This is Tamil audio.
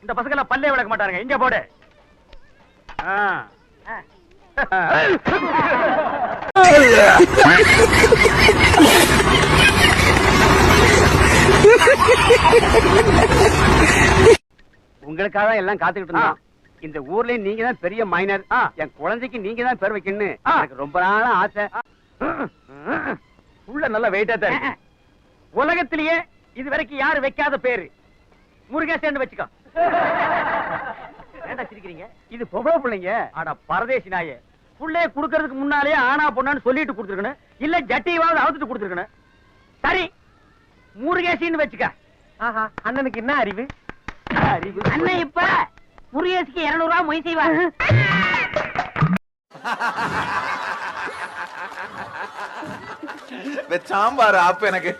இந்த பசங்க எல்லாம் பல்லே விளக்க மாட்டாருங்க. இங்க போடு. உங்களுக்காக எல்லாம் காத்துக்கிட்டு இருந்தோம். இந்த ஊர்ல நீங்க தான் பெரிய மைனர். என் குழந்தைக்கு நீங்க தான் பேர் வைக்கணும்னு எனக்கு ரொம்ப நாளா ஆசை. உள்ள நல்ல வெயிட்டா தான் இருக்கு. உலகத்திலேயே இது வரைக்கும் யாரு வைக்காத பேரு முருகேசன் வச்சுக்கோ. ஏண்டா சிரிக்கிறீங்க? இது பொம்பளை பிள்ளைங்க. ஆனா பரதேசி நாயே, புள்ளைய குடுக்கறதுக்கு முன்னாலே ஆனா பொண்ணான்னு சொல்லிட்டு கொடுத்துருக்கணும். இல்ல ஜட்டியாவது அவுத்துட்டு கொடுத்துருக்கணும். சரி, முருகேசின்னு வச்சுக்க. ஆஹா, அண்ணனுக்கு என்ன அறிவு? அறிவு அண்ணன் இப்ப முருகேசிக்கு 200 ரூபாய் மொய் செய்வார். சாம்பார் ஆப்பு எனக்கு